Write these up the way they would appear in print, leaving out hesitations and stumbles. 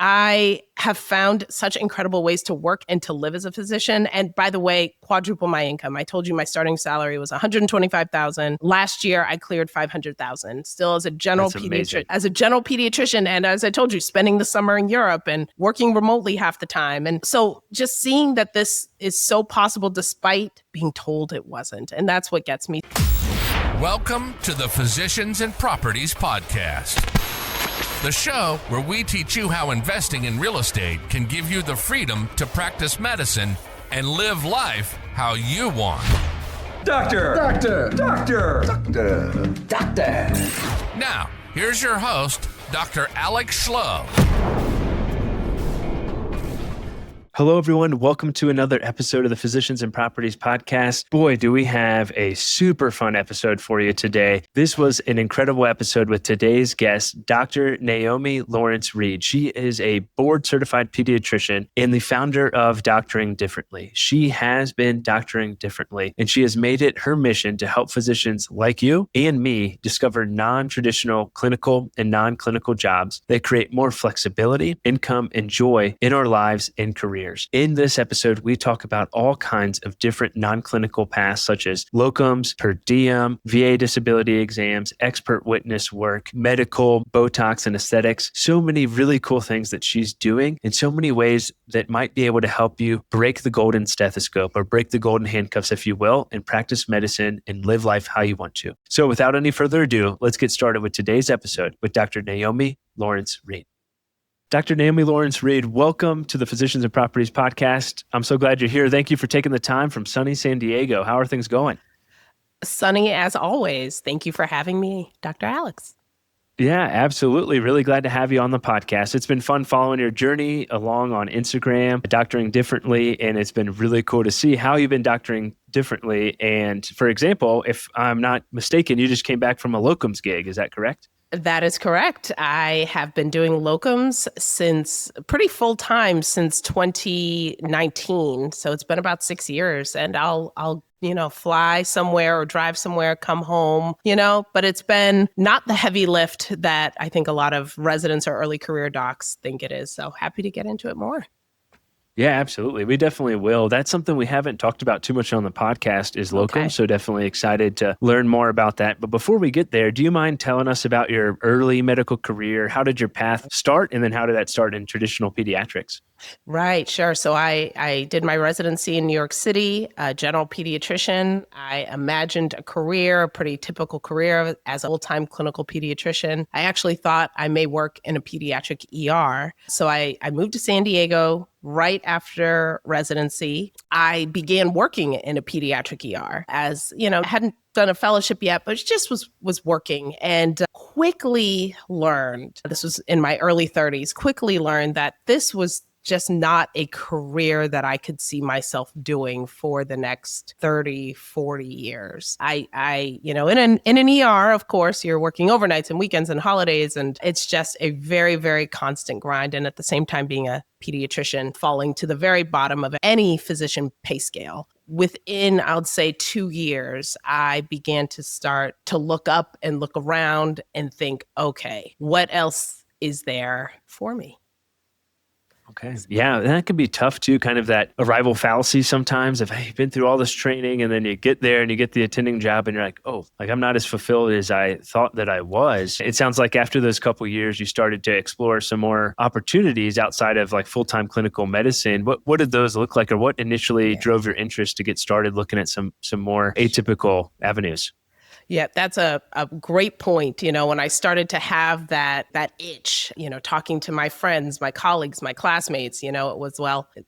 I have found such incredible ways to work and to live as a physician. And by the way, quadruple my income. I told you my starting salary was $125,000. Last year, I cleared $500,000. Still as a general pediatrician. And as I told you, spending the summer in Europe and working remotely half the time. And so just seeing that this is so possible despite being told it wasn't. And that's what gets me. Welcome to the Physicians and Properties Podcast, the show where we teach you how investing in real estate can give you the freedom to practice medicine and live life how you want. Doctor! Now, here's your host, Dr. Alex Schloe. Hello, everyone. Welcome to another episode of the Physicians and Properties Podcast. Boy, do we have a super fun episode for you today. This was an incredible episode with today's guest, Dr. Naomi Lawrence-Reid. She is a board-certified pediatrician and the founder of Doctoring Differently. She has been doctoring differently, and she has made it her mission to help physicians like you and me discover non-traditional clinical and non-clinical jobs that create more flexibility, income, and joy in our lives and careers. In this episode, we talk about all kinds of different non-clinical paths, such as locums, per diem, VA disability exams, expert witness work, medical, Botox, and aesthetics. So many really cool things that she's doing in so many ways that might be able to help you break the golden stethoscope or break the golden handcuffs, if you will, and practice medicine and live life how you want to. So without any further ado, let's get started with today's episode with Dr. Naomi Lawrence-Reid. Dr. Naomi Lawrence-Reid, welcome to the Physicians and Properties Podcast. I'm so glad you're here. Thank you for taking the time from sunny San Diego. How are things going? Sunny as always. Thank you for having me, Dr. Alex. Yeah, absolutely. Really glad to have you on the podcast. It's been fun following your journey along on Instagram, Doctoring Differently, and it's been really cool to see how you've been doctoring differently. And for example, if I'm not mistaken, you just came back from a locums gig. Is that correct? That is correct. I have been doing locums since pretty full time since 2019. So it's been about 6 years, and I'll fly somewhere or drive somewhere, come home, but it's been not the heavy lift that I think a lot of residents or early career docs think it is. So happy to get into it more. Yeah, absolutely. We definitely will. That's something we haven't talked about too much on the podcast is locum. Okay. So definitely excited to learn more about that. But before we get there, do you mind telling us about your early medical career? How did your path start? And then how did that start in traditional pediatrics? Right, sure. So I did my residency in New York City, a general pediatrician. I imagined a career, a pretty typical career as a full-time clinical pediatrician. I actually thought I may work in a pediatric ER. So I moved to San Diego right after residency. I began working in a pediatric ER as, hadn't done a fellowship yet, but just was working, and quickly learned, this was in my early 30s, quickly learned that this was just not a career that I could see myself doing for the next 30, 40 years. I in an ER, of course, you're working overnights and weekends and holidays, and it's just a very, very constant grind. And at the same time, being a pediatrician, falling to the very bottom of any physician pay scale. Within, I would say, 2 years, I began to start to look up and look around and think, okay, what else is there for me? Okay. Yeah, that can be tough too, kind of that arrival fallacy sometimes of, hey, you've been through all this training and then you get there and you get the attending job and you're like, oh, I'm not as fulfilled as I thought that I was. It sounds like after those couple of years, you started to explore some more opportunities outside of like full-time clinical medicine. What did those look like, or what initially drove your interest to get started looking at some more atypical avenues? Yeah, that's a great point. When I started to have that itch, talking to my friends, my colleagues, my classmates, it was,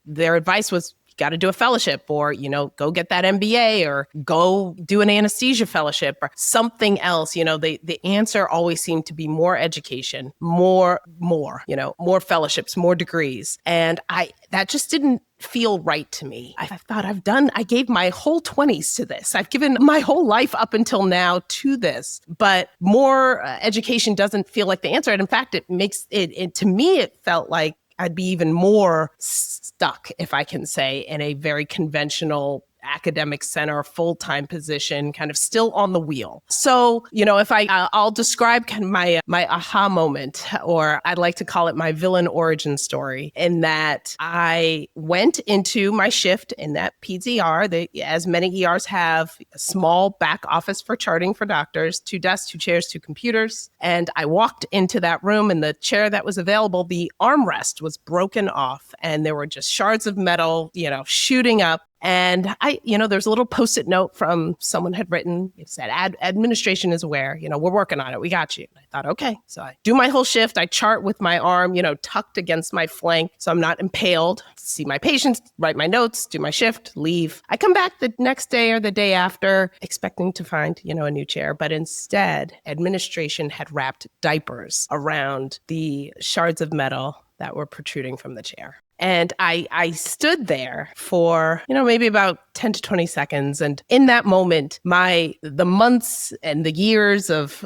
their advice was, got to do a fellowship, or, go get that MBA, or go do an anesthesia fellowship or something else. The answer always seemed to be more education, more fellowships, more degrees. And that just didn't feel right to me. I thought I gave my whole 20s to this. I've given my whole life up until now to this, but more education doesn't feel like the answer. And in fact, it makes it to me, it felt like I'd be even more stuck, if I can say, in a very conventional academic center, full-time position, kind of still on the wheel. So, if I'll describe kind of my aha moment, or I'd like to call it my villain origin story, in that I went into my shift in that peds ER, as many ERs have, a small back office for charting for doctors, 2 desks, 2 chairs, 2 computers. And I walked into that room, and the chair that was available, the armrest was broken off, and there were just shards of metal, shooting up. And there's a little Post-it note from someone had written. It said, administration is aware, we're working on it. We got you. And I thought, okay. So I do my whole shift. I chart with my arm, tucked against my flank, so I'm not impaled. See my patients, write my notes, do my shift, leave. I come back the next day or the day after expecting to find, a new chair. But instead, administration had wrapped diapers around the shards of metal that were protruding from the chair. And I stood there for, maybe about 10 to 20 seconds. And in that moment, the months and the years of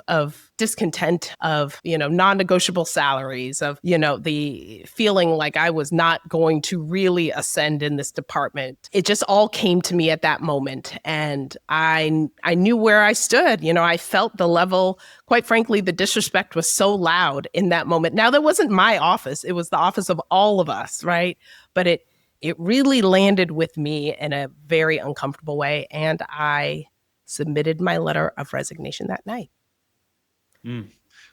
discontent, of, non-negotiable salaries, of, the feeling like I was not going to really ascend in this department, it just all came to me at that moment. And I knew where I stood. I felt the level, quite frankly, the disrespect was so loud in that moment. Now, that wasn't my office. It was the office of all of us, right? But it really landed with me in a very uncomfortable way. And I submitted my letter of resignation that night.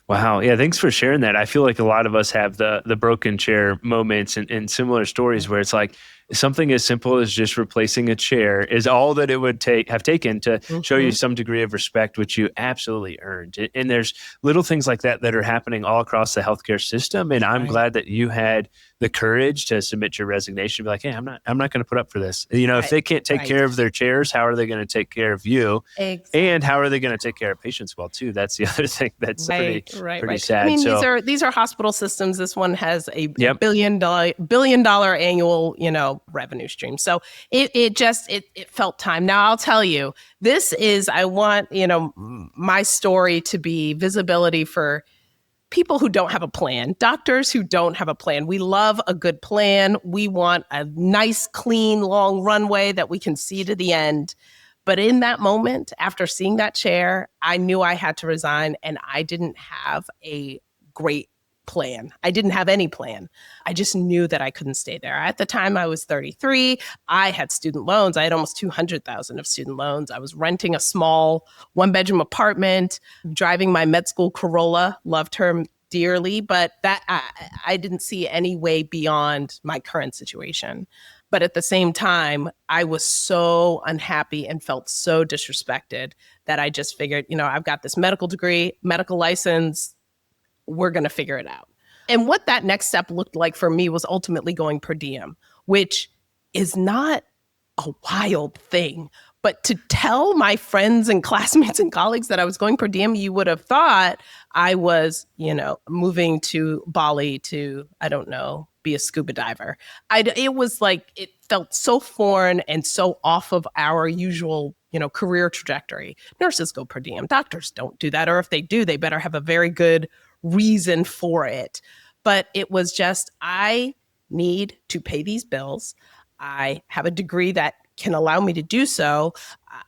Wow. Yeah. Thanks for sharing that. I feel like a lot of us have the broken chair moments and similar stories where it's like something as simple as just replacing a chair is all that it would have taken to show you some degree of respect, which you absolutely earned. And there's little things like that are happening all across the healthcare system. And I'm glad that you had the courage to submit your resignation, be like, hey, I'm not going to put up for this. If they can't take care of their chairs, how are they going to take care of you? Exactly. And how are they going to take care of patients well too? That's the other thing that's pretty sad. I mean, these are hospital systems. This one has a billion dollar annual, revenue stream. So it felt time. Now I'll tell you, I want, my story to be visibility for people who don't have a plan, doctors who don't have a plan. We love a good plan. We want a nice, clean, long runway that we can see to the end. But in that moment, after seeing that chair, I knew I had to resign, and I didn't have a great plan. I didn't have any plan. I just knew that I couldn't stay there. At the time, I was 33. I had student loans. I had almost $200,000 of student loans. I was renting a small 1-bedroom apartment, driving my med school Corolla, loved her dearly, but that I didn't see any way beyond my current situation. But at the same time, I was so unhappy and felt so disrespected that I just figured, I've got this medical degree, medical license, we're going to figure it out. And what that next step looked like for me was ultimately going per diem, which is not a wild thing. But to tell my friends and classmates and colleagues that I was going per diem, you would have thought I was, moving to Bali to, I don't know, be a scuba diver. It was like, it felt so foreign and so off of our usual, career trajectory. Nurses go per diem. Doctors don't do that. Or if they do, they better have a very good reason for it. But it was just, I need to pay these bills. I have a degree that can allow me to do so.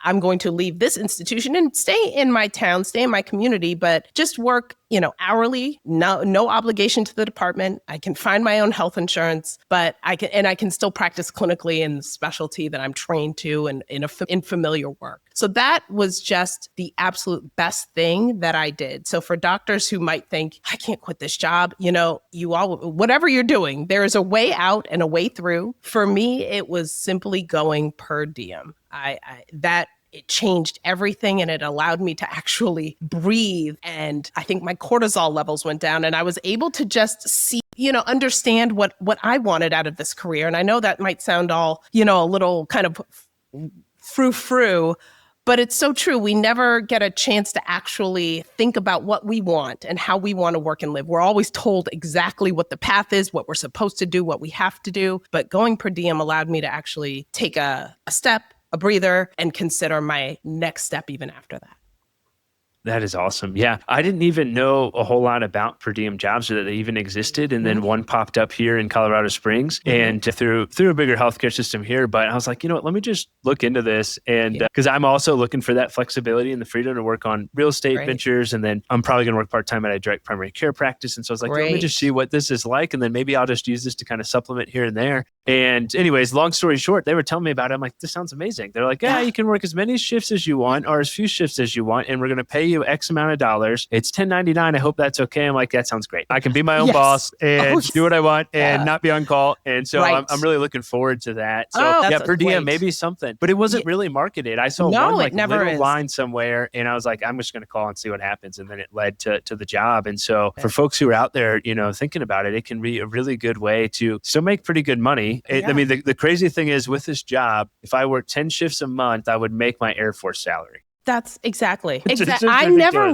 I'm going to leave this institution and stay in my town, stay in my community, but just work, hourly, no obligation to the department. I can find my own health insurance, but I can still practice clinically in the specialty that I'm trained to and in familiar work. So that was just the absolute best thing that I did. So for doctors who might think, I can't quit this job, whatever you're doing, there is a way out and a way through. For me, it was simply going per diem. It changed everything, and it allowed me to actually breathe. And I think my cortisol levels went down, and I was able to just see, understand what I wanted out of this career. And I know that might sound all, a little kind of frou-frou, but it's so true. We never get a chance to actually think about what we want and how we want to work and live. We're always told exactly what the path is, what we're supposed to do, what we have to do. But going per diem allowed me to actually take a step, a breather, and consider my next step even after that. That is awesome. Yeah. I didn't even know a whole lot about per diem jobs or that they even existed. And then one popped up here in Colorado Springs and through a bigger healthcare system here. But I was like, you know what, let me just look into this. And because I'm also looking for that flexibility and the freedom to work on real estate ventures. And then I'm probably going to work part-time at a direct primary care practice. And so I was like, let me just see what this is like. And then maybe I'll just use this to kind of supplement here and there. And anyways, long story short, they were telling me about it. I'm like, this sounds amazing. They're like, yeah, you can work as many shifts as you want or as few shifts as you want. And we're going to pay you X amount of dollars. It's $10.99. I hope that's okay. I'm like, that sounds great. I can be my own boss and do what I want and not be on call. And so I'm really looking forward to that. So per diem, maybe something, but it wasn't really marketed. I saw one like little line somewhere and I was like, I'm just going to call and see what happens. And then it led to the job. And so for folks who are out there, you know, thinking about it, it can be a really good way to still make pretty good money. I mean, the crazy thing is with this job, if I work 10 shifts a month, I would make my Air Force salary. That's exactly. I never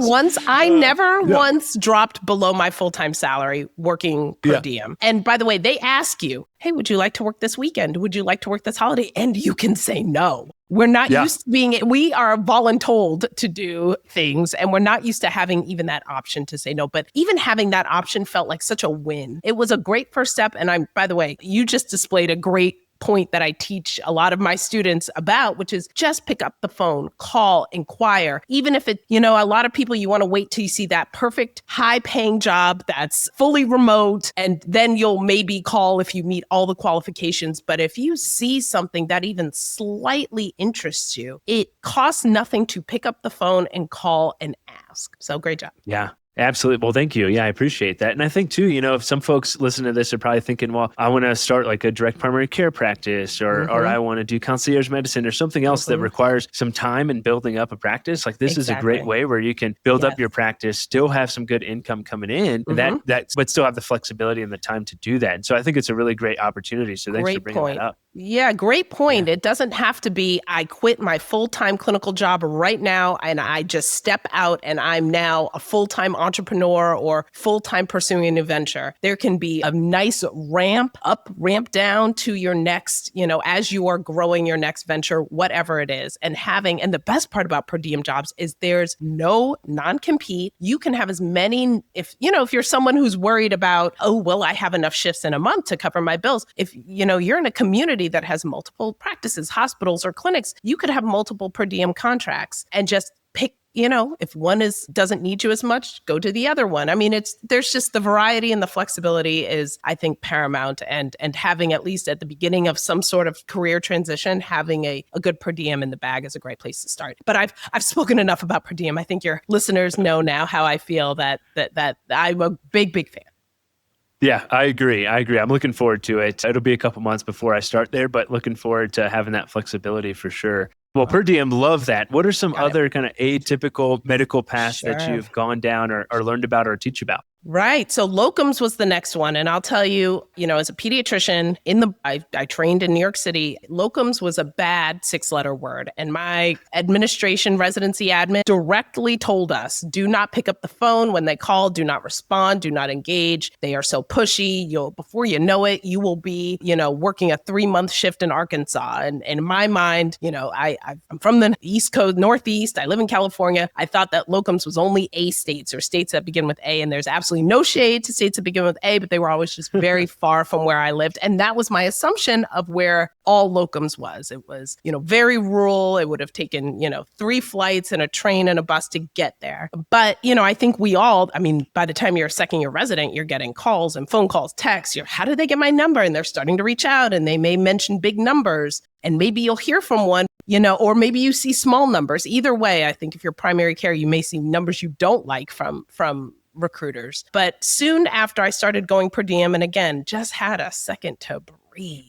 once dropped below my full-time salary working per diem. And by the way, they ask you, hey, would you like to work this weekend? Would you like to work this holiday? And you can say no. We're not used to we are voluntold to do things and we're not used to having even that option to say no. But even having that option felt like such a win. It was a great first step. And by the way, you just displayed a great point that I teach a lot of my students about, which is just pick up the phone, call, inquire. Even if it, you know, a lot of people, you want to wait till you see that perfect high paying job that's fully remote. And then you'll maybe call if you meet all the qualifications. But if you see something that even slightly interests you, it costs nothing to pick up the phone and call and ask. So great job. Yeah. Absolutely. Well, thank you. Yeah, I appreciate that. And I think too, you know, if some folks listen to this are probably thinking, well, I want to start like a direct primary care practice or I want to do concierge medicine or something else that requires some time in building up a practice. Like this is a great way where you can build up your practice, still have some good income coming in, but still have the flexibility and the time to do that. And so I think it's a really great opportunity. So thanks for bringing that up. Yeah, great point. It doesn't have to be, I quit my full-time clinical job right now and I just step out and I'm now a full-time entrepreneur or full-time pursuing a new venture. There can be a nice ramp up, ramp down to your next, you know, as you are growing your next venture, whatever it is. And the best part about per diem jobs is there's no non-compete. You can have as many, if you're someone who's worried about, will I have enough shifts in a month to cover my bills? If, you know, you're in a community that has multiple practices, hospitals or clinics, you could have multiple per diem contracts and just pick, you know, if one doesn't need you as much, go to the other one. I mean, there's just the variety and the flexibility is, I think, paramount and having at least at the beginning of some sort of career transition, having a good per diem in the bag is a great place to start. But I've spoken enough about per diem. I think your listeners know now how I feel that I'm a big fan. Yeah, I agree. I'm looking forward to it. It'll be a couple months before I start there, but looking forward to having that flexibility for sure. Well, per diem, love that. What are some other kind of atypical medical paths that you've gone down or learned about or teach about? Right. So locums was the next one. And I'll tell you, you know, as a pediatrician I trained in New York City, locums was a bad 6-letter word. And my residency admin directly told us, do not pick up the phone when they call, do not respond, do not engage. They are so pushy. Before you know it, you will be, you know, working a 3-month shift in Arkansas. And in my mind, you know, I'm from the East Coast, Northeast. I live in California. I thought that locums was only A states or states that begin with A. And there's absolutely no shade to states that begin with A, but they were always just very far from where I lived. And that was my assumption of where all locums was. It was, you know, very rural. It would have taken, you know, 3 flights and a train and a bus to get there. But, you know, I think by the time you're a second-year resident, you're getting calls and phone calls, texts. How did they get my number? And they're starting to reach out and they may mention big numbers. And maybe you'll hear from one, you know, or maybe you see small numbers. Either way, I think if you're primary care, you may see numbers you don't like from recruiters. But soon after I started going per diem, and again, just had a second to breathe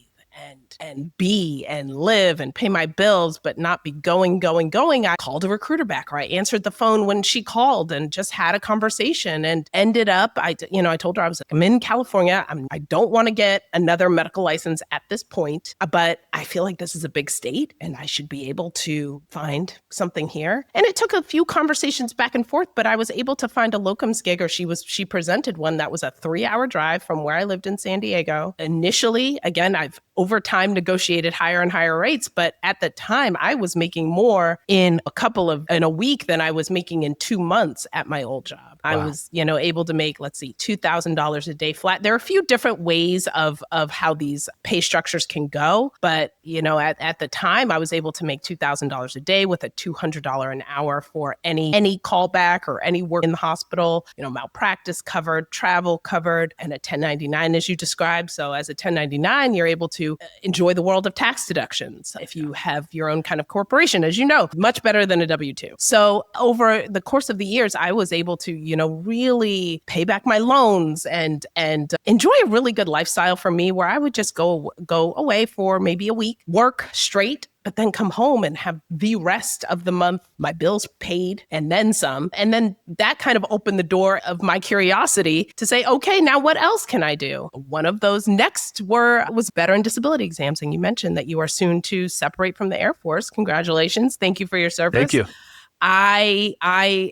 and be and live and pay my bills, but not be going. I called a recruiter back, or I answered the phone when she called and just had a conversation and ended up, I told her I'm in California. I don't want to get another medical license at this point, but I feel like this is a big state and I should be able to find something here. And it took a few conversations back and forth, but I was able to find a locums gig, or she presented one that was a 3-hour drive from where I lived in San Diego. Initially, again, I've over time negotiated higher and higher rates. But at the time, I was making more in a week than I was making in 2 months at my old job. Wow. I was, able to make, let's see, $2,000 a day flat. There are a few different ways of how these pay structures can go. But, at the time, I was able to make $2,000 a day with a $200 an hour for any callback or any work in the hospital, malpractice covered, travel covered, and a 1099 as you described. So as a 1099, you're able to enjoy the world of tax deductions. If you have your own kind of corporation, as you know, much better than a W-2. So over the course of the years, I was able to, really pay back my loans and enjoy a really good lifestyle for me, where I would just go away for maybe a week, work straight, but then come home and have the rest of the month, my bills paid and then some. And then that kind of opened the door of my curiosity to say, okay, now what else can I do? One of those next was veteran disability exams. And you mentioned that you are soon to separate from the Air Force. Congratulations. Thank you for your service. Thank you. I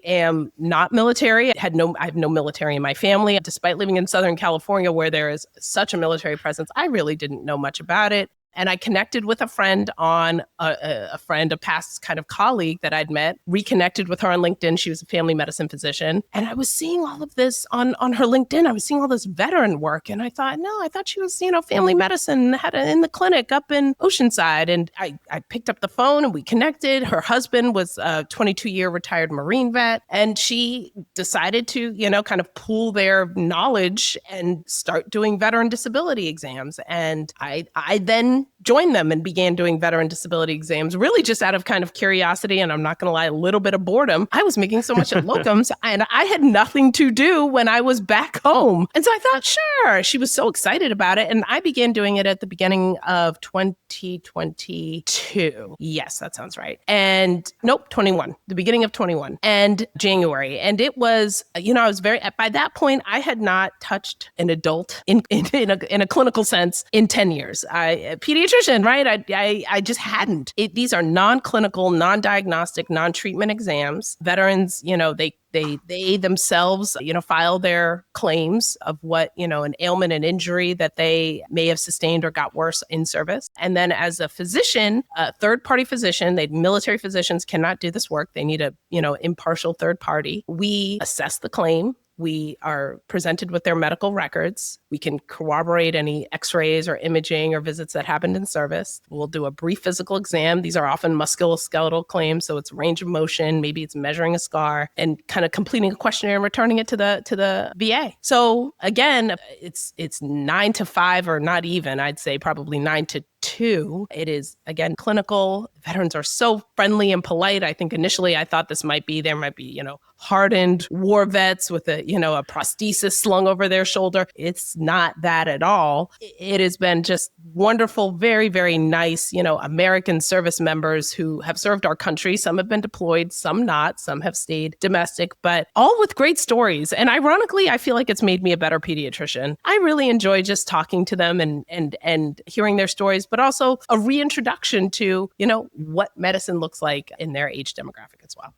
am not military. I have no military in my family. Despite living in Southern California, where there is such a military presence, I really didn't know much about it. And I connected with a friend on a past kind of colleague that I'd met, reconnected with her on LinkedIn. She was a family medicine physician. And I was seeing all of this on her LinkedIn. I was seeing all this veteran work. And I thought she was, family medicine, had it in the clinic up in Oceanside. And I picked up the phone and we connected. Her husband was a 22-year retired Marine vet. And she decided to, kind of pool their knowledge and start doing veteran disability exams. And I then joined them and began doing veteran disability exams, really just out of kind of curiosity. And I'm not going to lie, a little bit of boredom. I was making so much at Locums and I had nothing to do when I was back home. And so I thought, sure. She was so excited about it. And I began doing it at the beginning of 2022. Yes, that sounds right. And nope, 21, the beginning of 21 and January. And it was, I was by that point, I had not touched an adult in a clinical sense in 10 years. Pediatrician, right? I just hadn't. These are non-clinical, non-diagnostic, non-treatment exams. Veterans, they themselves, file their claims of what, an ailment and injury that they may have sustained or got worse in service. And then as a physician, a third-party physician, military physicians cannot do this work. They need a, impartial third party. We assess the claim. We are presented with their medical records. We can corroborate any x-rays or imaging or visits that happened in service. We'll do a brief physical exam. These are often musculoskeletal claims, so it's range of motion, maybe it's measuring a scar, and kind of completing a questionnaire and returning it to the VA. So again, it's 9 to 5, or not even, I'd say probably 9 to 2. It is, again, clinical. Veterans are so friendly and polite. I think initially I thought there might be, hardened war vets with a prosthesis slung over their shoulder. It's not that at all. It has been just wonderful, very, very nice, American service members who have served our country. Some have been deployed, some not, some have stayed domestic, but all with great stories. And ironically, I feel like it's made me a better pediatrician. I really enjoy just talking to them and hearing their stories, but also a reintroduction to, what medicine looks like in their age demographic as well.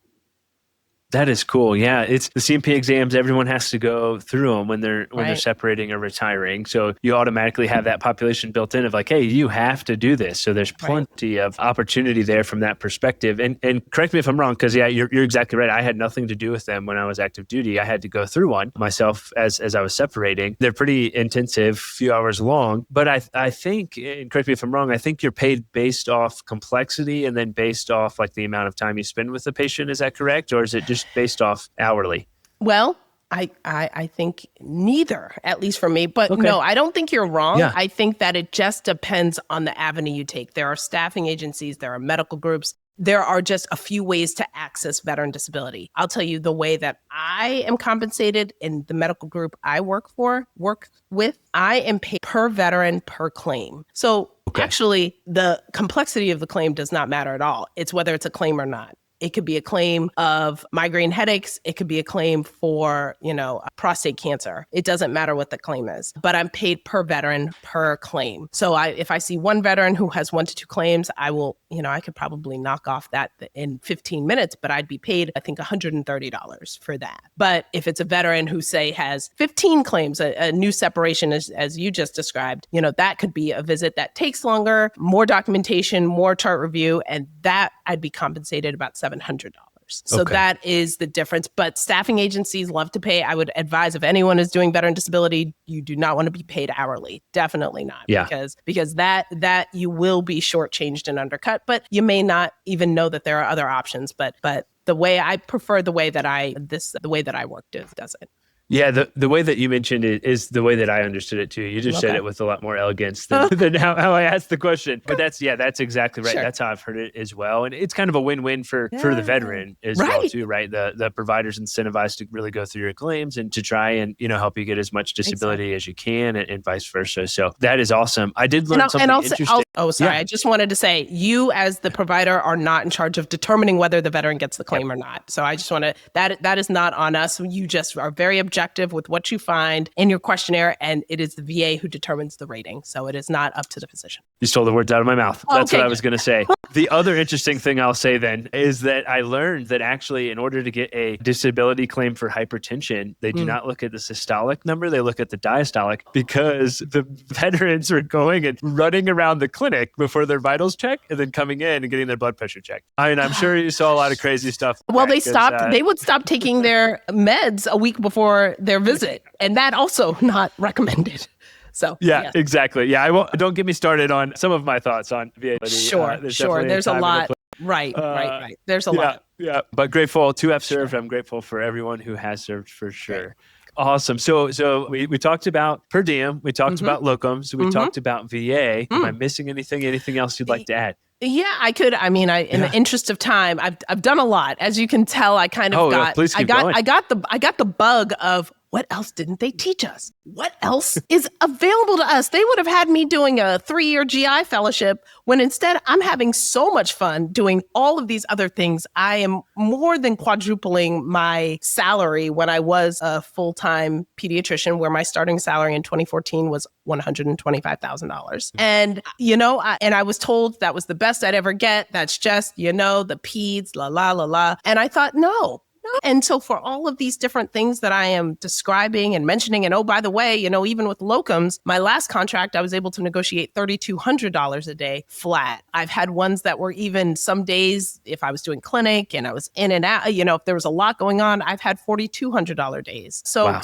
That is cool. Yeah, it's the CMP exams. Everyone has to go through them when they're separating or retiring. So you automatically have that population built in of like, hey, you have to do this. So there's plenty of opportunity there from that perspective. And correct me if I'm wrong, because you're exactly right. I had nothing to do with them when I was active duty. I had to go through one myself as I was separating. They're pretty intensive, few hours long. But I think, and correct me if I'm wrong, I think you're paid based off complexity and then based off like the amount of time you spend with the patient. Is that correct, or is it just based off hourly? Well, I think neither, at least for me. But no, I don't think you're wrong. Yeah. I think that it just depends on the avenue you take. There are staffing agencies, there are medical groups. There are just a few ways to access veteran disability. I'll tell you the way that I am compensated in the medical group I work with, I am paid per veteran per claim. So actually, the complexity of the claim does not matter at all. It's whether it's a claim or not. It could be a claim of migraine headaches. It could be a claim for, prostate cancer. It doesn't matter what the claim is, but I'm paid per veteran per claim. So if I see one veteran who has 1 to 2 claims, I will, I could probably knock off that in 15 minutes, but I'd be paid, I think, $130 for that. But if it's a veteran who, say, has 15 claims, a new separation, as you just described, that could be a visit that takes longer, more documentation, more chart review, and that I'd be compensated about $700. So that is the difference. But staffing agencies love to pay. I would advise, if anyone is doing veteran disability, you do not want to be paid hourly. Definitely not. Yeah. Because that you will be shortchanged and undercut, but you may not even know that there are other options. But the way I prefer the way that I work does it. Yeah, the way that you mentioned it is the way that I understood it too. You just said it with a lot more elegance than how I asked the question. But that's exactly right. Sure. That's how I've heard it as well. And it's kind of a win-win for the veteran as well too, right? The provider's incentivized to really go through your claims and to try and, help you get as much disability as you can and vice versa. So that is awesome. I did learn something interesting. I just wanted to say, you as the provider are not in charge of determining whether the veteran gets the claim or not. So I just want to, that is not on us. You just are very objective with what you find in your questionnaire, and it is the VA who determines the rating. So it is not up to the physician. You stole the words out of my mouth. That's what I was going to say. The other interesting thing I'll say then is that I learned that actually in order to get a disability claim for hypertension, they do not look at the systolic number, they look at the diastolic, because the veterans are going and running around the clinic before their vitals check and then coming in and getting their blood pressure checked. I mean, I'm sure you saw a lot of crazy stuff. Well, they would stop taking their meds a week before their visit, and that also not recommended. So yeah, exactly. Yeah, don't get me started on some of my thoughts on VA. Sure. There's a lot. Right. There's a lot. Yeah, but grateful to have served. I'm grateful for everyone who has served for sure. Right. Awesome. So we talked about per diem. We talked about locum. So we talked about VA. Am I missing anything? Anything else you'd like to add? Yeah, I could. I mean, in the interest of time, I've done a lot. As you can tell, I kind of I got the bug of, what else didn't they teach us? What else is available to us? They would have had me doing a 3-year GI fellowship when instead I'm having so much fun doing all of these other things. I am more than quadrupling my salary when I was a full-time pediatrician, where my starting salary in 2014 was $125,000. And, and I was told that was the best I'd ever get. That's just, the peds, la, la, la, la. And I thought, no. And so for all of these different things that I am describing and mentioning, and by the way, even with locums, my last contract, I was able to negotiate $3,200 a day flat. I've had ones that were even some days, if I was doing clinic and I was in and out, if there was a lot going on, I've had $4,200 days. So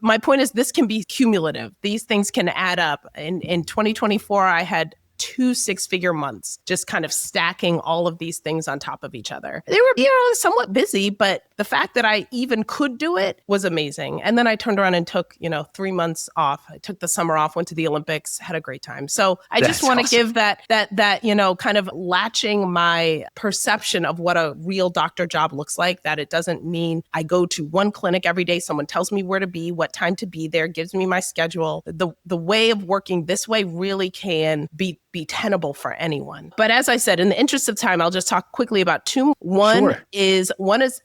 my point is, this can be cumulative. These things can add up. In 2024, I had 2 6-figure months, just kind of stacking all of these things on top of each other. They were, somewhat busy, but the fact that I even could do it was amazing. And then I turned around and took, 3 months off. I took the summer off, went to the Olympics, had a great time. So I just want to give that, kind of latching my perception of what a real doctor job looks like, that it doesn't mean I go to one clinic every day. Someone tells me where to be, what time to be there, gives me my schedule. The way of working this way really can be tenable for anyone. But as I said, in the interest of time, I'll just talk quickly about 2. One is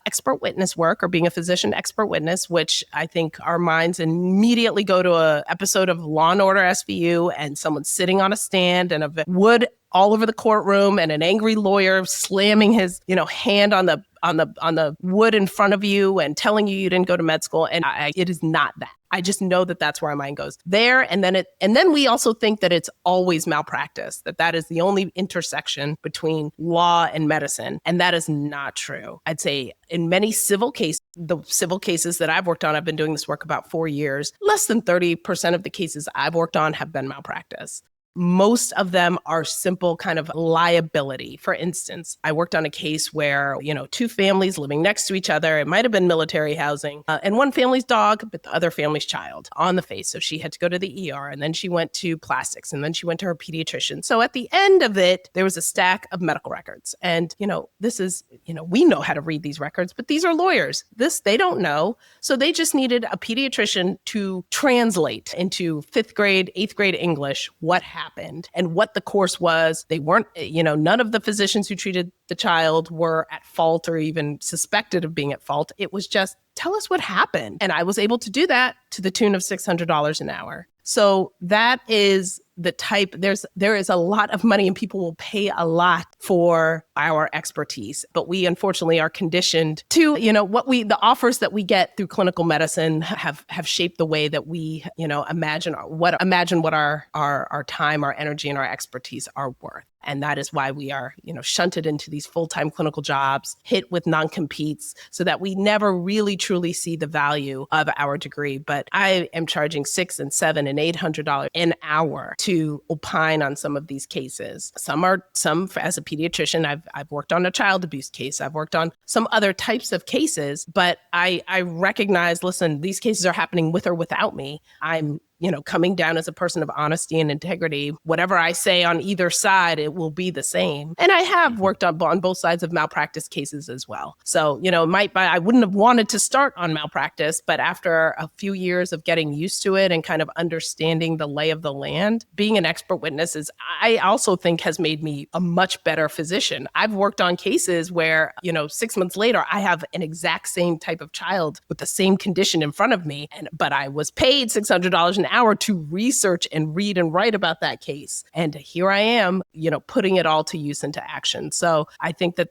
expert witness work, or being a physician expert witness, which I think our minds immediately go to an episode of Law and Order SVU, and someone sitting on a stand and a wood all over the courtroom, and an angry lawyer slamming his, hand on the wood in front of you and telling you didn't go to med school. And it is not that. I just know that that's where our mind goes there. And then we also think that it's always malpractice, that is the only intersection between law and medicine. And that is not true. I'd say in many civil cases, the civil cases that I've worked on, I've been doing this work about 4 years, less than 30% of the cases I've worked on have been malpractice. Most of them are simple kind of liability. For instance, I worked on a case where, 2 families living next to each other, it might have been military housing, and one family's dog, but the other family's child on the face. So she had to go to the ER, and then she went to plastics, and then she went to her pediatrician. So at the end of it, there was a stack of medical records. And, this is, we know how to read these records, but these are lawyers. They don't know. So they just needed a pediatrician to translate into 5th grade, 8th grade English what happened. happened and what the course was. They weren't, none of the physicians who treated the child were at fault or even suspected of being at fault. It was just, tell us what happened. And I was able to do that to the tune of $600 an hour. So that is the type, there is a lot of money and people will pay a lot for our expertise. But we unfortunately are conditioned to, the offers that we get through clinical medicine have shaped the way that we, imagine what our time, our energy, and our expertise are worth. And that is why we are, shunted into these full-time clinical jobs, hit with non-competes, so that we never really truly see the value of our degree. But I am charging $600 and $700 and $800 an hour to opine on some of these cases. Some as a pediatrician, I've worked on a child abuse case. I've worked on some other types of cases, but I recognize, listen, these cases are happening with or without me. I'm coming down as a person of honesty and integrity. Whatever I say on either side, it will be the same. And I have worked on both sides of malpractice cases as well. So, I wouldn't have wanted to start on malpractice, but after a few years of getting used to it and kind of understanding the lay of the land, being an expert witness I also think has made me a much better physician. I've worked on cases where, 6 months later, I have an exact same type of child with the same condition in front of me, but I was paid $600 an hour to research and read and write about that case. And here I am, putting it all to use into action. So I think that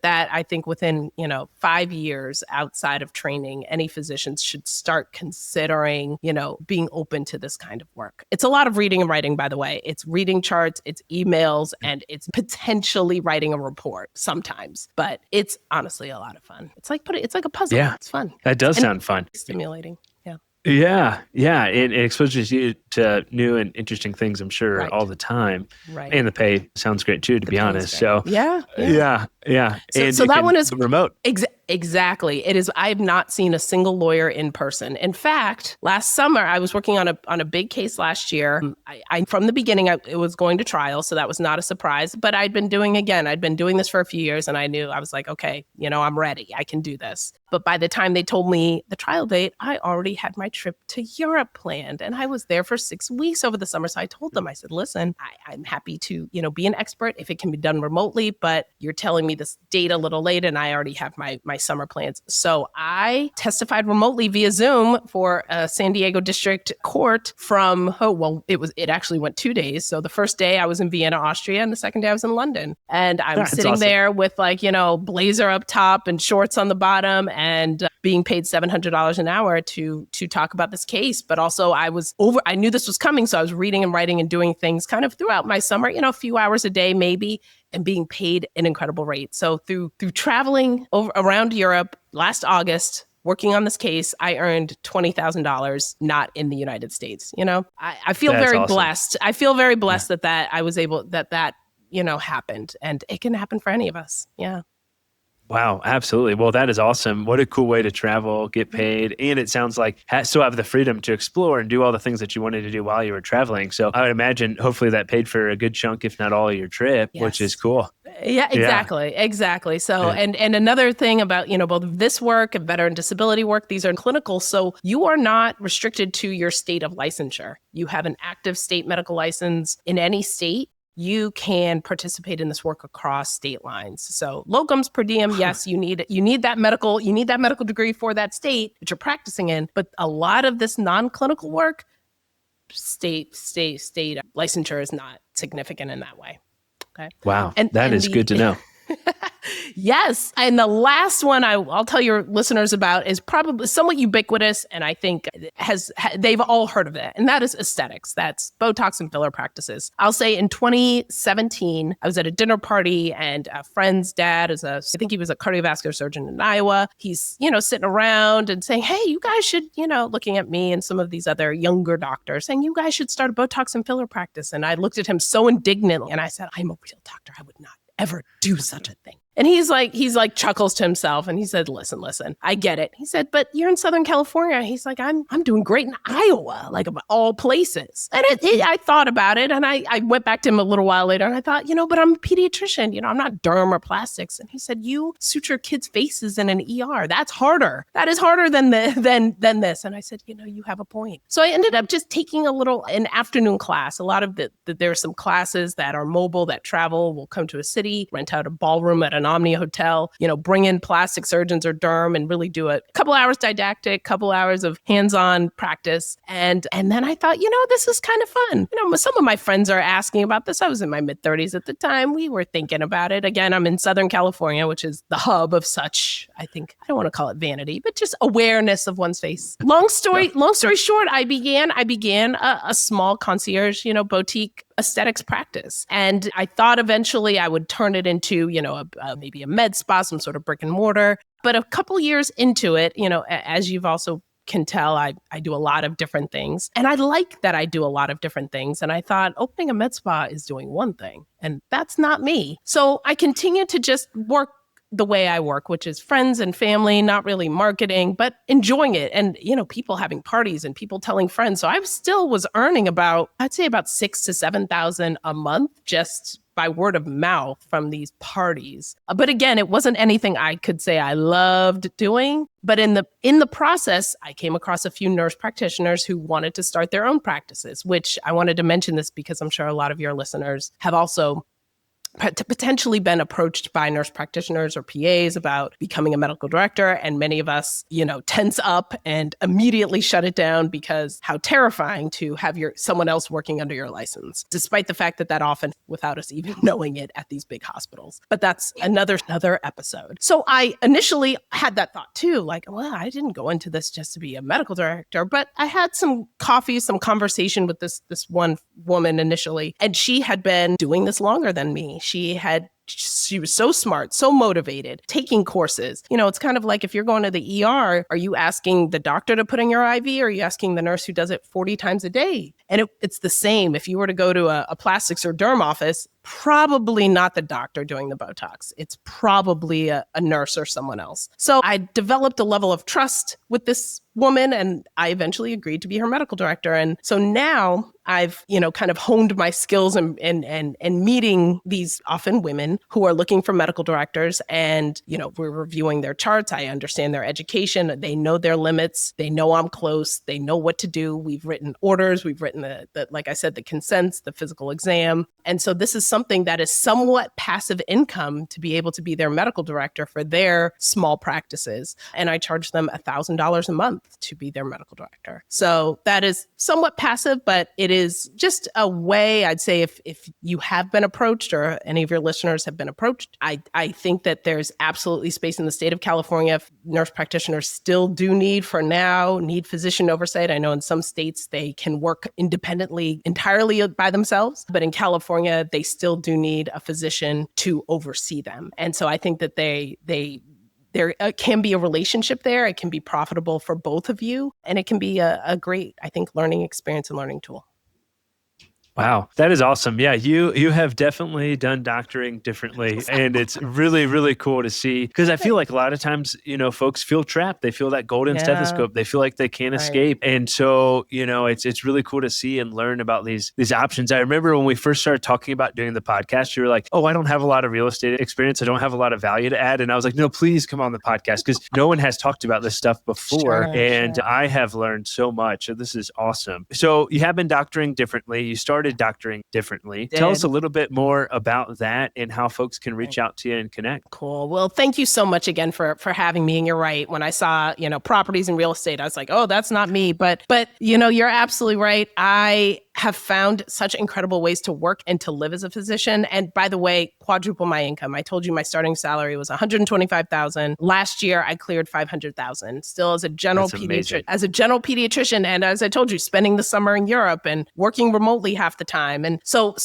within, 5 years outside of training, any physicians should start considering, being open to this kind of work. It's a lot of reading and writing, by the way. It's reading charts, it's emails, and it's potentially writing a report sometimes. But it's honestly a lot of fun. It's like a puzzle. Yeah. It's fun. That does sound fun. Stimulating. Yeah. It exposes you to new and interesting things, I'm sure, Right. all the time. Right. And the pay sounds great too, to be honest. So Yeah. yeah. So And that one is remote. Exactly. It is. I have not seen a single lawyer in person. In fact, last summer, I was working on a big case last year. I from the beginning, it was going to trial, so that was not a surprise. But I'd been doing this for a few years, and I knew, I was like, okay, I'm ready. I can do this. But by the time they told me the trial date, I already had my trip to Europe planned, and I was there for 6 weeks over the summer. So I told them, I said, listen, I'm happy to, be an expert if it can be done remotely, but you're telling me this date a little late, and I already have my summer plans. So I testified remotely via Zoom for a San Diego district court from, it actually went 2 days. So the first day I was in Vienna, Austria, and the second day I was in London. And I was sitting there with blazer up top and shorts on the bottom and being paid $700 an hour to talk about this case. But also I knew this was coming. So I was reading and writing and doing things kind of throughout my summer, a few hours a day, maybe, and being paid an incredible rate. So through traveling around Europe last August, working on this case, I earned $20,000 not in the United States. I feel That's very awesome. blessed. I feel very blessed that I was able, that happened, and it can happen for any of us. Yeah. Wow, absolutely. Well, that is awesome. What a cool way to travel, get paid. And it sounds like still have the freedom to explore and do all the things that you wanted to do while you were traveling. So I would imagine hopefully that paid for a good chunk, if not all of your trip, which is cool. Yeah, exactly. Yeah. Exactly. So, and another thing about, both this work and veteran disability work, these are clinical. So you are not restricted to your state of licensure. You have an active state medical license in any state. You can participate in this work across state lines. So locums per diem, yes, you need that medical degree for that state that you're practicing in. But a lot of this non-clinical work, state licensure is not significant in that way. Okay. Wow. That is good to know. Yes. And the last one I'll tell your listeners about is probably somewhat ubiquitous, and I think they've all heard of it, and that is aesthetics. That's Botox and filler practices. I'll say in 2017, I was at a dinner party, and a friend's dad I think he was a cardiovascular surgeon in Iowa. He's, sitting around and saying, hey, you guys should, looking at me and some of these other younger doctors saying, you guys should start a Botox and filler practice. And I looked at him so indignantly, and I said, I'm a real doctor. I would not ever do such a thing. And he's like chuckles to himself. And he said, listen, I get it. He said, but you're in Southern California. He's like, I'm doing great in Iowa, like of all places. And I thought about it. And I went back to him a little while later and I thought, but I'm a pediatrician, I'm not derm or plastics. And he said, you suture kids' faces in an ER. That's harder. That is harder than this. And I said, you have a point. So I ended up just taking an afternoon class. A lot of there are some classes that are mobile, that travel, will come to a city, rent out a ballroom at an Omni hotel, bring in plastic surgeons or derm and really do a couple hours didactic, couple hours of hands-on practice. And then I thought, this is kind of fun. Some of my friends are asking about this. I was in my mid-30s at the time. We were thinking about it. Again, I'm in Southern California, which is the hub of such, I don't want to call it vanity, but just awareness of one's face. Long story short, I began a small concierge, boutique aesthetics practice. And I thought eventually I would turn it into, maybe a med spa, some sort of brick and mortar. But a couple years into it, as you've also can tell, I do a lot of different things. And I like that I do a lot of different things. And I thought opening a med spa is doing one thing, and that's not me. So I continued to just work the way I work, which is friends and family, not really marketing, but enjoying it. And, people having parties and people telling friends. So I still was earning about $6,000 to $7,000 a month just by word of mouth from these parties. But again, it wasn't anything I could say I loved doing. But in the process, I came across a few nurse practitioners who wanted to start their own practices, which I wanted to mention this because I'm sure a lot of your listeners have also potentially been approached by nurse practitioners or PAs about becoming a medical director. And many of us, tense up and immediately shut it down because how terrifying to have someone else working under your license, despite the fact that often without us even knowing it at these big hospitals. But that's another episode. So I initially had that thought too, like, well, I didn't go into this just to be a medical director, but I had some coffee, some conversation with this one woman initially, and she had been doing this longer than me. She was so smart, so motivated, taking courses. It's kind of like if you're going to the ER, are you asking the doctor to put in your IV or are you asking the nurse who does it 40 times a day? And it's the same. If you were to go to a plastics or derm office, probably not the doctor doing the Botox. It's probably a nurse or someone else. So I developed a level of trust with this woman and I eventually agreed to be her medical director. And so now I've, kind of honed my skills and meeting these often women who are looking for medical directors. And, we're reviewing their charts. I understand their education. They know their limits. They know I'm close. They know what to do. We've written orders. We've written like I said, the consents, the physical exam. And so this is something that is somewhat passive income to be able to be their medical director for their small practices. And I charge them $1,000 a month to be their medical director. So that is somewhat passive, but it is just a way, I'd say, if you have been approached or any of your listeners have been approached, I think that there's absolutely space in the state of California. Nurse practitioners still do need physician oversight. I know in some states they can work independently entirely by themselves, but in California, they still do need a physician to oversee them. And so I think that there can be a relationship there. It can be profitable for both of you. And it can be a great, I think, learning experience and learning tool. Wow, that is awesome. Yeah, you have definitely done doctoring differently. And it's really, really cool to see because I feel like a lot of times, folks feel trapped. They feel that golden stethoscope. They feel like they can't escape. And so, it's really cool to see and learn about these options. I remember when we first started talking about doing the podcast, you were like, oh, I don't have a lot of real estate experience. I don't have a lot of value to add. And I was like, no, please come on the podcast because no one has talked about this stuff before. Sure. I have learned so much. So this is awesome. So you have been doctoring differently. You started doctoring differently. Tell us a little bit more about that and how folks can reach out to you and connect. Cool. Well, thank you so much again for having me. And you're right. When I saw, properties and real estate, I was like, oh, that's not me. But you're absolutely right. I have found such incredible ways to work and to live as a physician. And by the way, quadruple my income. I told you my starting salary was $125,000. Last year, I cleared $500,000. Still as a general pediatrician, and as I told you, spending the summer in Europe and working remotely half the time. And so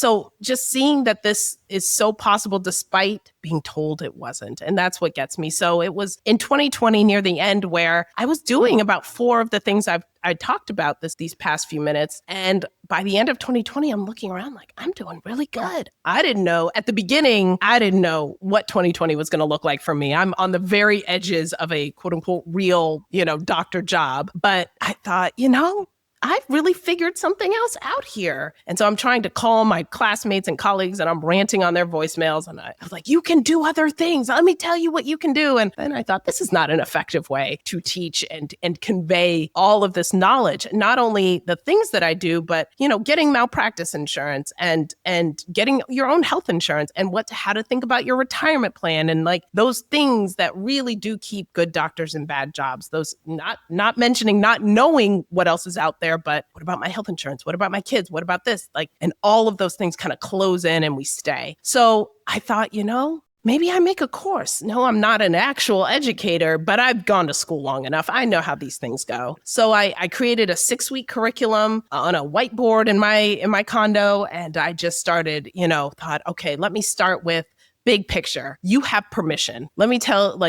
just seeing that this is so possible despite being told it wasn't. And that's what gets me. So it was in 2020 near the end where I was doing about 4 of the things I talked about these past few minutes. And by the end of 2020, I'm looking around like, I'm doing really good. I didn't know at the beginning, I didn't know what 2020 was going to look like for me. I'm on the very edges of a quote unquote real, doctor job. But I thought, I've really figured something else out here. And so I'm trying to call my classmates and colleagues and I'm ranting on their voicemails. And I was like, you can do other things. Let me tell you what you can do. And then I thought, this is not an effective way to teach and convey all of this knowledge. Not only the things that I do, but, getting malpractice insurance and getting your own health insurance and how to think about your retirement plan. And like those things that really do keep good doctors in bad jobs. Those not mentioning, not knowing what else is out there. But what about my health insurance? What about my kids? What about this? And all of those things kind of close in and we stay. So I thought, maybe I make a course. No, I'm not an actual educator, but I've gone to school long enough. I know how these things go. So I created a 6-week curriculum on a whiteboard in my condo. And I just started, thought, okay, let me start with big picture. You have permission. Let me tell,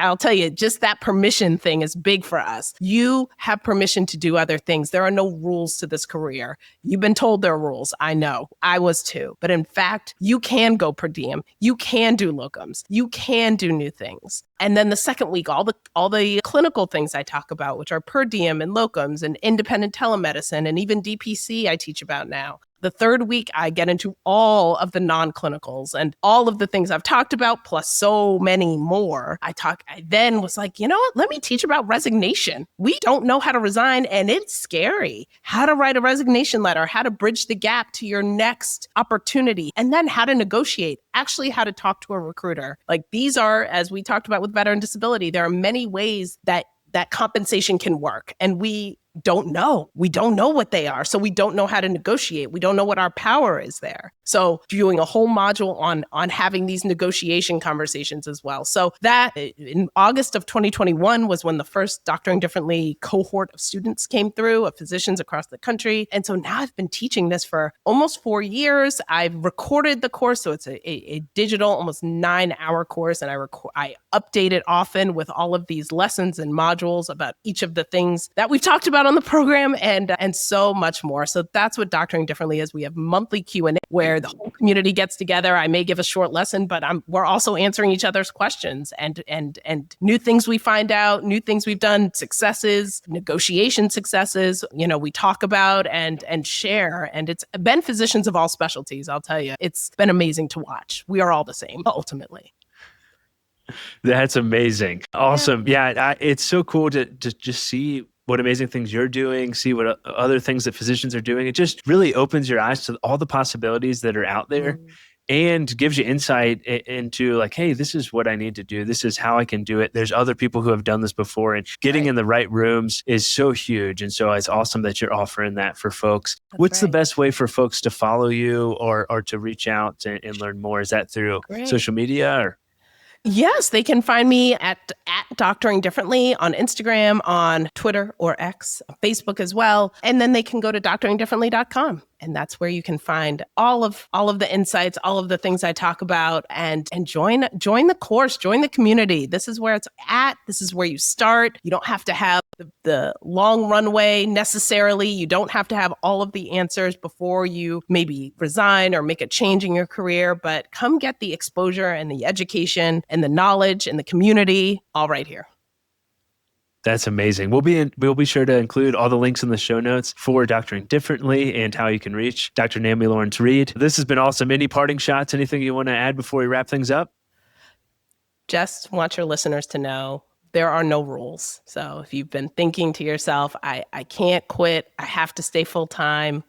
I'll tell you, just that permission thing is big for us. You have permission to do other things. There are no rules to this career. You've been told there are rules. I know. I was too. But in fact, you can go per diem. You can do locums. You can do new things. And then the second week, all the clinical things I talk about, which are per diem and locums and independent telemedicine and even DPC I teach about now. The third week, I get into all of the non-clinicals and all of the things I've talked about, plus so many more. I then was like, you know what? Let me teach about resignation. We don't know how to resign, and it's scary. How to write a resignation letter, how to bridge the gap to your next opportunity, and then how to negotiate, actually how to talk to a recruiter. Like these are, as we talked about with veteran disability, there are many ways that compensation can work. And we don't know. We don't know what they are. So we don't know how to negotiate. We don't know what our power is there. So doing a whole module on having these negotiation conversations as well. So that in August of 2021 was when the first Doctoring Differently cohort of students came through, of physicians across the country. And so now I've been teaching this for almost 4 years. I've recorded the course. So it's a digital, almost 9-hour course. And I update it often with all of these lessons and modules about each of the things that we've talked about on the program and so much more. So that's what Doctoring Differently is. We have monthly Q&A where the whole community gets together. I may give a short lesson, but we're also answering each other's questions and new things we find out, new things we've done, successes, negotiation successes, we talk about and share. And it's been physicians of all specialties, I'll tell you. It's been amazing to watch. We are all the same, ultimately. That's amazing. Awesome. Yeah, it's so cool to just see what amazing things you're doing, see what other things that physicians are doing. It just really opens your eyes to all the possibilities that are out there and gives you insight into like, hey, this is what I need to do. This is how I can do it. There's other people who have done this before, and getting in the right rooms is so huge. And so it's awesome that you're offering that for folks. What's the best way for folks to follow you or to reach out and learn more? Is that through social media or? Yes, they can find me at Doctoring Differently on Instagram, on Twitter or X, Facebook as well. And then they can go to doctoringdifferently.com. And that's where you can find all of the insights, all of the things I talk about, and join the course, join the community. This is where it's at. This is where you start. You don't have to have the long runway necessarily. You don't have to have all of the answers before you maybe resign or make a change in your career, but come get the exposure and the education and the knowledge and the community all right here. That's amazing. We'll be sure to include all the links in the show notes for Doctoring Differently and how you can reach Dr. Naomi Lawrence-Reid. This has been awesome. Any parting shots? Anything you want to add before we wrap things up? Just want your listeners to know there are no rules. So if you've been thinking to yourself, I can't quit, I have to stay full time,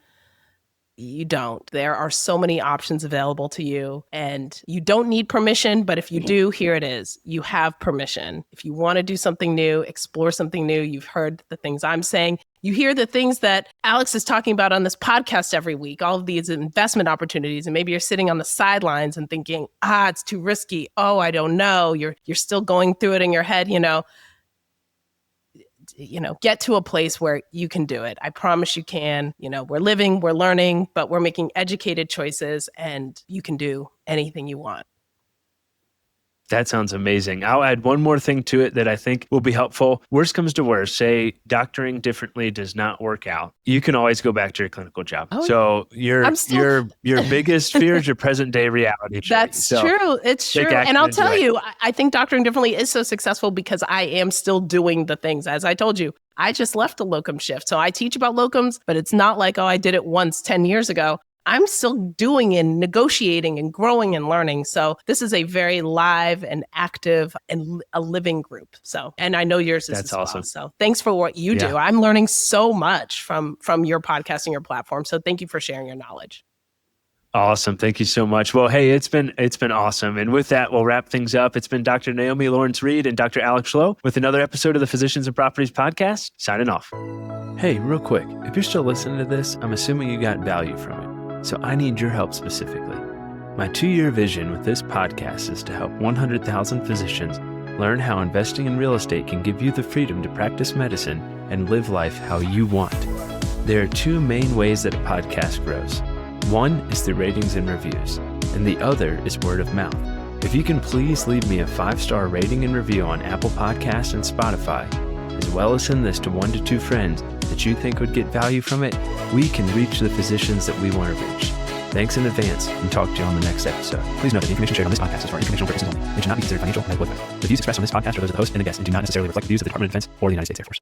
you don't. There are so many options available to you, and you don't need permission, but if you do, here it is. You have permission. If you want to do something new, explore something new, you've heard the things I'm saying. You hear the things that Alex is talking about on this podcast every week, all of these investment opportunities, and maybe you're sitting on the sidelines and thinking, it's too risky. Oh, I don't know. You're still going through it in your head, get to a place where you can do it. I promise you can. We're living, we're learning, but we're making educated choices, and you can do anything you want. That sounds amazing. I'll add one more thing to it that I think will be helpful. Worst comes to worst, say doctoring differently does not work out. You can always go back to your clinical job. Oh, so your biggest fear is your present day reality. That's true. It's true. And I'll tell you, I think doctoring differently is so successful because I am still doing the things. As I told you, I just left a locum shift. So I teach about locums, but it's not like, I did it once 10 years ago. I'm still doing and negotiating and growing and learning. So this is a very live and active and a living group. So, and I know yours is as well. Awesome. So thanks for what you do. I'm learning so much from your podcast and your platform. So thank you for sharing your knowledge. Awesome. Thank you so much. Well, hey, it's been awesome. And with that, we'll wrap things up. It's been Dr. Naomi Lawrence-Reid and Dr. Alex Schloe with another episode of the Physicians and Properties podcast, signing off. Hey, real quick, if you're still listening to this, I'm assuming you got value from it. So I need your help specifically. My 2-year vision with this podcast is to help 100,000 physicians learn how investing in real estate can give you the freedom to practice medicine and live life how you want. There are 2 main ways that a podcast grows. One is through ratings and reviews, and the other is word of mouth. If you can please leave me a 5-star rating and review on Apple Podcasts and Spotify, as well as send this to 1 to 2 friends that you think would get value from it, we can reach the physicians that we want to reach. Thanks in advance, and talk to you on the next episode. Please note that the information shared on this podcast is for informational purposes only. It should not be considered financial or medical advice. The views expressed on this podcast are those of the host and the guest and do not necessarily reflect the views of the Department of Defense or the United States Air Force.